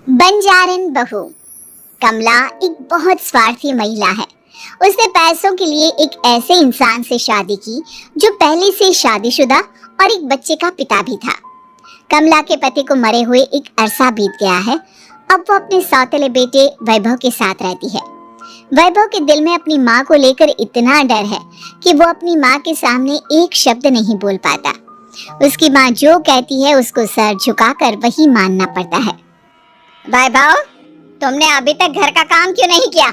बंजारन बहू। कमला एक बहुत स्वार्थी महिला है। उसने पैसों के लिए एक ऐसे इंसान से शादी की जो पहले से शादीशुदा और एक बच्चे का पिता भी था। कमला के पति को मरे हुए एक अरसा बीत गया है। अब वो अपने सौतेले बेटे वैभव के साथ रहती है। वैभव के दिल में अपनी माँ को लेकर इतना डर है कि वो अपनी माँ के सामने एक शब्द नहीं बोल पाता। उसकी माँ जो कहती है उसको सर झुकाकर वही मानना पड़ता है। वैभव, तुमने अभी तक घर का काम क्यों नहीं किया?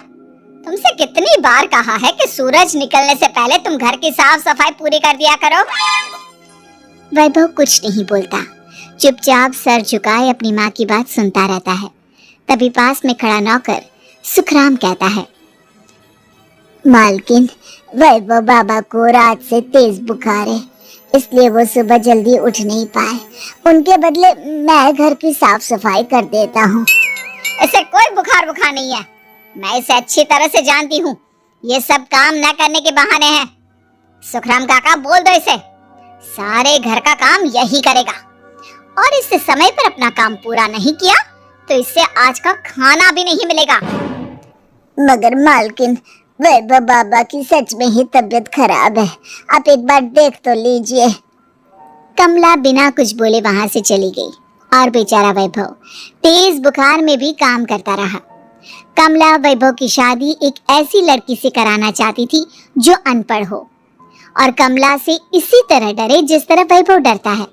तुमसे कितनी बार कहा है कि सूरज निकलने से पहले तुम घर की साफ सफाई पूरी कर दिया करो। वैभव कुछ नहीं बोलता, चुपचाप सर झुकाए अपनी माँ की बात सुनता रहता है। तभी पास में खड़ा नौकर सुखराम कहता है, मालकिन, वैभव बाबा को रात से तेज बुखार है, इसलिए वो सुबह जल्दी उठ नहीं पाए। उनके बदले मैं घर की साफ सफाई कर देता हूँ। ऐसे कोई बुखार नहीं है, मैं इसे अच्छी तरह से जानती हूँ। ये सब काम न करने के बहाने हैं। सुखराम काका, बोल दो इसे, सारे घर का काम यही करेगा, और इससे समय पर अपना काम पूरा नहीं किया तो इससे आज का खाना भी नहीं मिलेगा। मगर मालकिन, वैभव बाबा की सच में ही तबीयत खराब है, आप एक बार देख तो लीजिए। कमला बिना कुछ बोले वहां से चली गई और बेचारा वैभव तेज बुखार में भी काम करता रहा। कमला वैभव की शादी एक ऐसी लड़की से कराना चाहती थी जो अनपढ़ हो और कमला से इसी तरह डरे जिस तरह वैभव डरता है,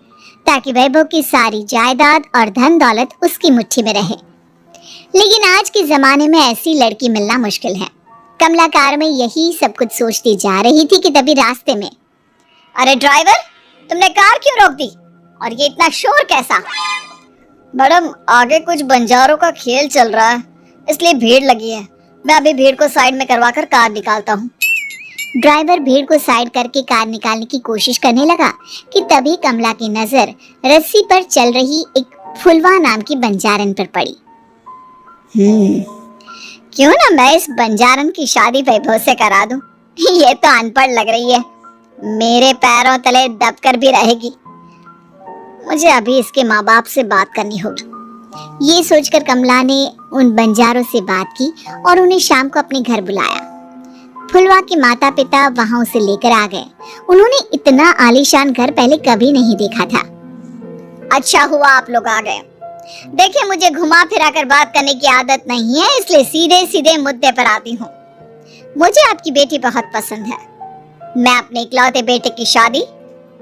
ताकि वैभव की सारी जायदाद और धन दौलत उसकी मुट्ठी में रहे। लेकिन आज के जमाने में ऐसी लड़की मिलना मुश्किल है। कमला कार में यही सब कुछ सोचती जा रही थी कि तभी रास्ते में, अरे ड्राइवर, तुमने कार क्यों रोक दी? और ये इतना शोर कैसा? मैडम, आगे कुछ बंजारों का खेल चल रहा है, इसलिए भीड़ लगी है। मैं अभी भीड़ को साइड में करवाकर कार निकालता हूँ। ड्राइवर भीड़ को साइड करके कार निकालने की कोशिश करने लगा कि तभी कमला की नजर रस्सी पर चल रही एक फुलवा नाम की बंजारन पर पड़ी। क्यों ना मैं इस बंजारन की शादी वैभव से करा दूं? ये तो अनपढ़ लग रही है, मेरे पैरों तले दबकर भी रहेगी। मुझे अभी इसके माँ बाप से बात करनी होगी। ये सोचकर कमला ने उन बंजारों से बात की और उन्हें शाम को अपने घर बुलाया। फुलवा के माता पिता वहां उसे लेकर आ गए। उन्होंने इतना आलीशान घर पहले कभी नहीं देखा था। अच्छा हुआ आप लोग आ गए। देखिए, मुझे घुमा फिरा कर बात करने की आदत नहीं है, इसलिए सीधे सीधे मुद्दे पर आती हूँ। मुझे आपकी बेटी बहुत पसंद है। मैं अपने इकलौते बेटे की शादी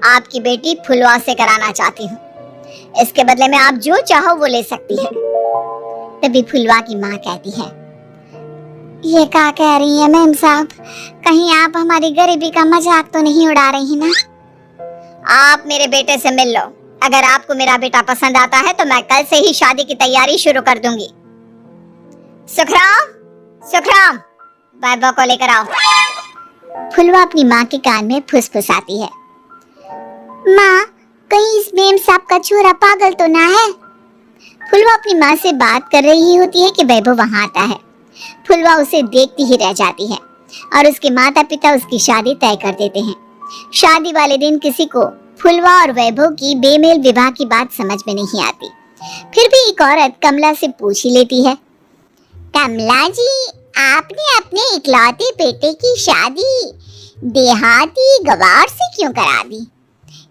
आपकी बेटी फुलवा से कराना चाहती हूँ। इसके बदले में आप जो चाहो वो ले सकती है। तभी फुलवा की माँ कहती है, ये क्या कह रही है मैम साहब? कहीं आप हमारी गरीबी का मजाक तो नहीं उड़ा रही ना? आप मेरे बेटे से मिल लो। अगर आपको मेरा बेटा पसंद आता है तो मैं कल से ही शादी की तैयारी शुरू कर दूंगी। सुखराम, सुखराम, वैभव को लेकर आओ। फुलवा अपनी माँ के कान में फुसफुसाती है, माँ, कहीं इस मेम साहब का छोरा पागल तो ना है? फुलवा अपनी माँ से बात कर रही होती है कि वैभव वहां आता है। फुलवा उसे देखती ही रह जाती है और उसके माता पिता उसकी शादी तय कर देते हैं। शादी वाले दिन किसी को फुलवा और वैभव की बेमेल विवाह की बात समझ में नहीं आती। फिर भी एक औरत कमला से पूछ ही लेती है, कमला जी, आपने अपने इकलौते बेटे की शादी देहाती गवार से क्यों करा दी?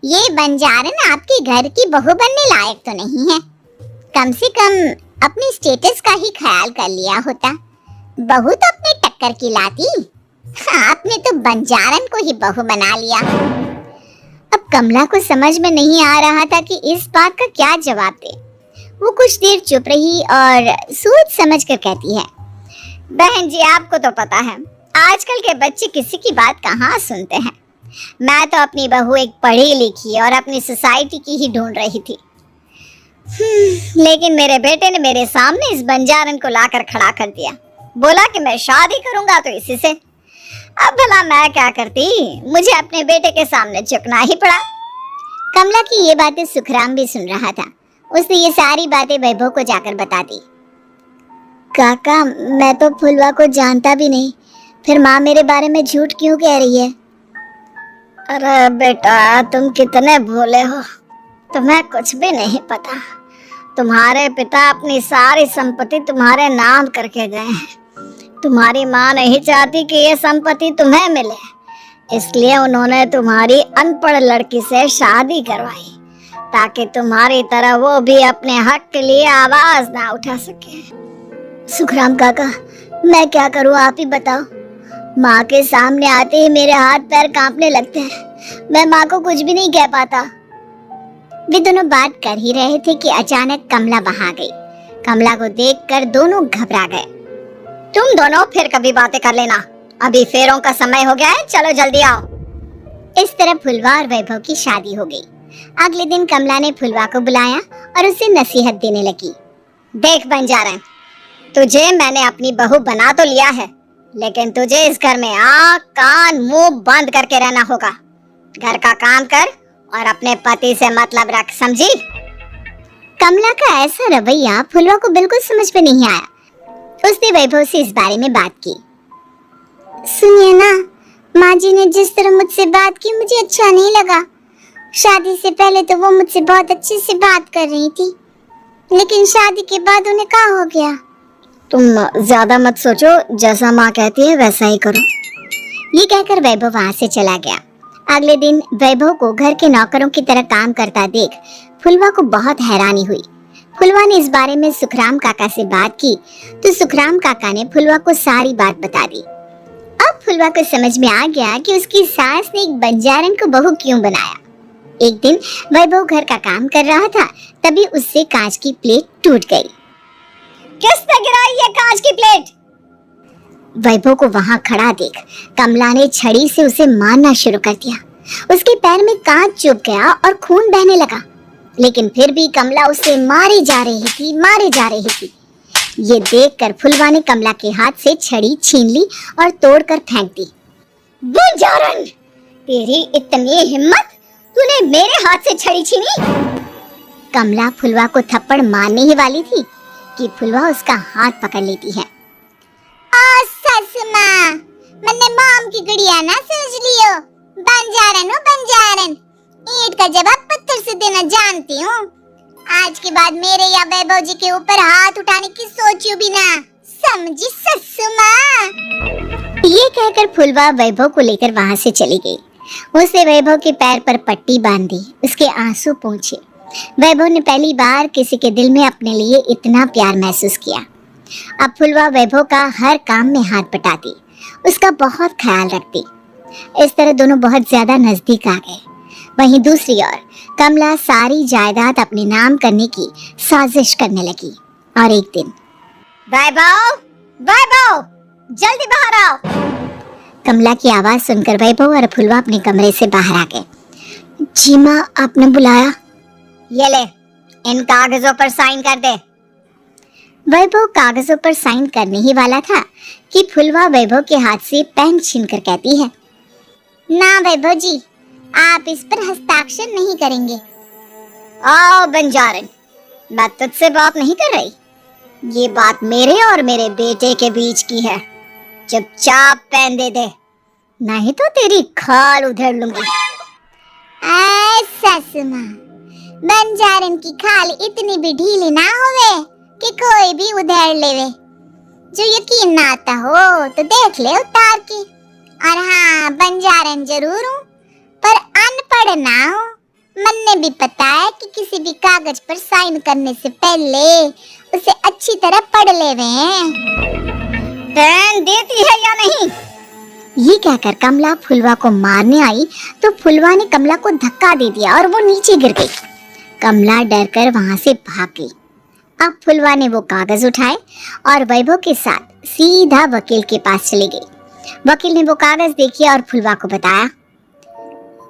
ये बंजारन आपके घर की बहू बनने लायक तो नहीं है। कम से कम अपने स्टेटस का ही ख्याल कर लिया होता। बहू तो अपने टक्कर की लाती। आपने तो बंजारन को ही बहू बना लिया। अब कमला को समझ में नहीं आ रहा था कि इस बात का क्या जवाब दे। वो कुछ देर चुप रही और सोच समझ कर कहती है, बहन जी, आपको तो पता है आजकल के बच्चे किसी की बात कहाँ सुनते हैं। मैं तो अपनी बहू एक पढ़ी लिखी और अपनी सोसाइटी की ही ढूंढ रही थी। लेकिन मेरे बेटे ने मेरे सामने इस बंजारन को लाकर खड़ा कर दिया। बोला कि मैं शादी करूंगा तो इसी से। अब भला मैं क्या करती? मुझे अपने बेटे के सामने झुकना ही पड़ा। कमला की ये बातें सुखराम भी सुन रहा था। उसने ये सारी बातें वैभव को जाकर बता दी। काका, मैं तो फुलवा को जानता भी नहीं, फिर माँ मेरे बारे में झूठ क्यों कह रही है? अरे बेटा, तुम कितने भोले हो, तुम्हें कुछ भी नहीं पता। तुम्हारे पिता अपनी सारी संपत्ति तुम्हारे नाम करके गए हैं। तुम्हारी माँ नहीं चाहती कि ये संपत्ति तुम्हें मिले, इसलिए उन्होंने तुम्हारी अनपढ़ लड़की से शादी करवाई ताकि तुम्हारी तरह वो भी अपने हक के लिए आवाज ना उठा सके। सुखराम काका, मैं क्या करूं, आप ही बताओ। माँ के सामने आते ही मेरे हाथ पैर कांपने लगते हैं। मैं माँ को कुछ भी नहीं कह पाता। वे दोनों बात कर ही रहे थे कि अचानक कमला वहां गई। कमला को देखकर दोनों घबरा गए। तुम दोनों फिर कभी बातें कर लेना, अभी फेरों का समय हो गया है, चलो जल्दी आओ। इस तरह फुलवा और वैभव की शादी हो गई। अगले दिन कमला ने फुलवा को बुलाया और उसे नसीहत देने लगी। देख बंजारन, तुझे मैंने अपनी बहू बना तो लिया है, लेकिन तुझे इस घर में आँख कान मुंह बंद करके रहना होगा। घर का काम कर और अपने पति से मतलब रख, समझी? कमला का ऐसा रवैया फुलवा को बिल्कुल समझ में नहीं आया। उसने वैभव से इस बारे में बात की। सुनिए ना, माँ जी ने जिस तरह मुझसे बात की मुझे अच्छा नहीं लगा। शादी से पहले तो वो मुझसे बहुत अच्छे से बात कर रही थी, लेकिन शादी के बाद उन्हें क्या हो गया? तुम ज्यादा मत सोचो, जैसा माँ कहती है वैसा ही करो। ये कहकर वैभव वहां से चला गया। अगले दिन वैभव को घर के नौकरों की तरह काम करता देख फुलवा को बहुत हैरानी हुई। फुलवा ने इस बारे में सुखराम काका से बात की तो सुखराम काका ने फुलवा को सारी बात बता दी। अब फुलवा को समझ में आ गया कि उसकी सास ने एक बंजारन को बहू क्यों बनाया। एक दिन वैभव घर का काम कर रहा था, तभी उससे कांच की प्लेट टूट गई। किसने गिराई ये कांच की प्लेट? वैभव को वहां खड़ा देख कमला ने छड़ी से उसे मारना शुरू कर दिया। उसके पैर में कांच चुभ गया और खून बहने लगा, लेकिन फिर भी कमला उसे मारी जा रही थी। ये देखकर फुलवा ने कमला के हाथ से छड़ी छीन ली और तोड़कर फेंक दी। बंजारन, तेरी इतनी हिम्मत, तूने मेरे हाथ से छड़ी छीनी? कमला फुलवा को थप्पड़ मारने ही वाली थी कि फुलवा उसका हाथ पकड़ लेती है। ससुमा, मैंने मॉम की गुड़िया ना समझ लियो। बंजारन, ईंट का जवाब पत्थर से देना जानती हूँ। आज के बाद मेरे या वैभव जी के ऊपर हाथ उठाने की सोचियो भी ना, समझी ससुमा? ये कहकर फुलवा वैभव को लेकर वहां से चली गई। उसने वैभव के पैर पर पट्टी बांधी, उसके आंसू पोंछे। वैभव ने पहली बार किसी के दिल में अपने लिए इतना प्यार महसूस किया। अब फुलवा वैभव का हर काम में हाथ बटाती, उसका बहुत ख्याल रखती। इस तरह दोनों बहुत ज्यादा नजदीक आ गए। वहीं दूसरी ओर कमला सारी जायदाद अपने नाम करने की साजिश करने लगी। और एक दिन, वैभव, जल्दी बाहर आओ। कमला की आवाज सुनकर वैभव और फुलवा अपने कमरे से बाहर आ गए। जी माँ, आपने बुलाया? ये ले, इन कागजों पर साइन कर दे। वैभव कागजों पर साइन करने ही वाला था कि फुलवा वैभव के हाथ से पेन छीनकर कहती है, ना वैभव जी, आप इस पर हस्ताक्षर नहीं करेंगे। आओ बंजारन, मैं तुझसे बात नहीं कर रही। ये बात मेरे और मेरे बेटे के बीच की है। चुपचाप पेन दे दे, नहीं तो तेरी खाल उधेड़ लूंगी। ससुमा, बंजारन की खाल इतनी भी ढीली ना होवे कि कोई भी उधेड़ लेवे। जो यकीन ना आता हो तो देख ले उतार के। और हाँ, बंजारन जरूर हूँ, पर अनपढ़ ना हूँ। मन्ने भी पता है कि किसी भी कागज पर साइन करने से पहले उसे अच्छी तरह पढ़ लेवे हैं। पेन देती है या नहीं? ये कहकर कमला फुलवा को मारने आई तो फुलवा ने कमला को धक्का दे दिया और वो नीचे गिर गई। कमला डरकर वहां से भाग गई। अब फुलवा ने वो कागज उठाए और वैभव के साथ सीधा वकील के पास चली गई। वकील ने वो कागज देखे और फुलवा को बताया,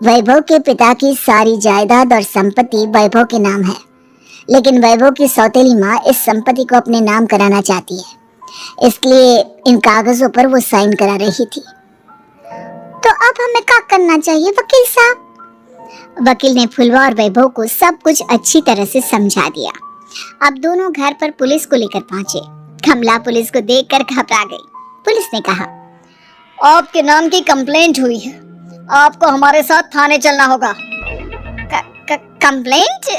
वैभव के पिता की सारी जायदाद और संपत्ति वैभव के नाम है, लेकिन वैभव की सौतेली माँ इस संपत्ति को अपने नाम कराना चाहती है, इसलिए इन कागजों पर वो साइन करा रही थी। तो अब हमें क्या करना चाहिए वकील साहब? वकील ने फुलवा और वैभव को सब कुछ अच्छी तरह से समझा दिया। अब दोनों घर पर पुलिस को लेकर पहुंचे। कमला पुलिस को देखकर घबरा गई। पुलिस ने कहा, आपके नाम की कंप्लेंट हुई है, आपको हमारे साथ थाने चलना होगा। कंप्लेंट?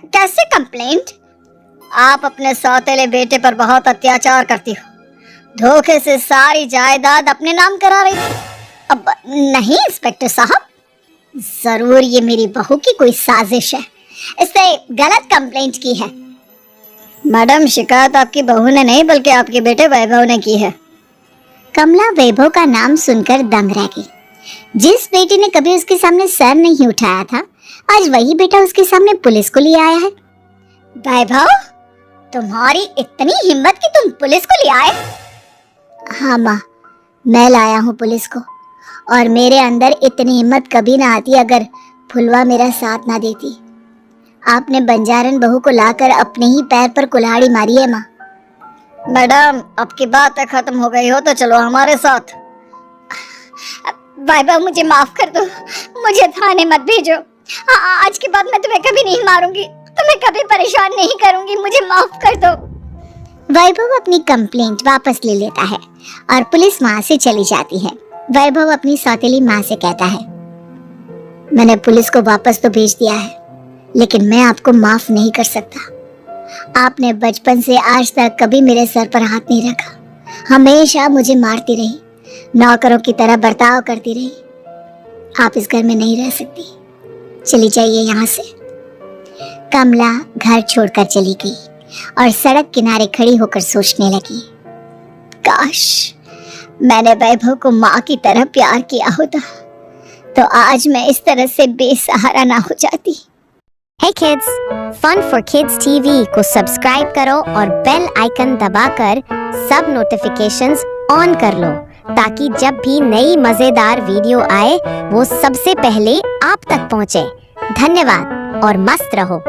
कैसे कंप्लेंट? आप अपने सौतेले बेटे पर बहुत अत्याचार करती हो, धोखे से सारी जायदाद अपने नाम करा रही थी। अब नहीं इंस्पेक्टर साहब, जरूर ये मेरी बहू की कोई साजिश है, इससे गलत कंप्लेंट की है। मैडम, शिकायत आपकी बहू ने नहीं बल्कि आपके बेटे वैभव ने की है। कमला वैभव का नाम सुनकर दंग रह गई। जिस बेटे ने कभी उसके सामने सर नहीं उठाया था, आज वही बेटा उसके सामने पुलिस को ले आया है। वैभव, तुम्हारी इतनी हिम्मत कि तुम पुलिस को ले आए? हाँ माँ, मैं लाया हूँ पुलिस को, और मेरे अंदर इतनी हिम्मत कभी ना आती अगर फुलवा मेरा साथ ना देती। आपने बंजारन बहू को लाकर अपने ही पैर पर कुल्हाड़ी मारी है माँ। मैडम, आपकी बात खत्म हो गई हो तो चलो हमारे साथ। वैभव, मुझे माफ कर दो, मुझे थाने मत भेजो। आज के बाद मैं तुम्हें कभी नहीं मारूंगी, तुम्हें कभी परेशान नहीं करूंगी, मुझे माफ कर दो। वैभव अपनी कंप्लेंट वापस ले लेता है और पुलिस वहां से चली जाती है। वैभव अपनी सौतेली माँ से कहता है, मैंने पुलिस को वापस तो भेज दिया है, लेकिन मैं आपको माफ नहीं कर सकता। आपने बचपन से आज तक कभी मेरे सर पर हाथ नहीं रखा, हमेशा मुझे मारती रही, नौकरों की तरह बर्ताव करती रही। आप इस घर में नहीं रह सकती, चली जाइए यहाँ से। कमला घर छोड़कर चली गई और सड़क किनारे खड़ी होकर सोचने लगी, काश मैंने वैभव को माँ की तरह प्यार किया होता तो आज मैं इस तरह से बेसहारा ना हो जाती। Hey kids, Fun for Kids TV को सब्सक्राइब करो और बेल आइकन दबाकर सब नोटिफिकेशंस ऑन कर लो, ताकि जब भी नई मजेदार वीडियो आए वो सबसे पहले आप तक पहुंचे। धन्यवाद और मस्त रहो।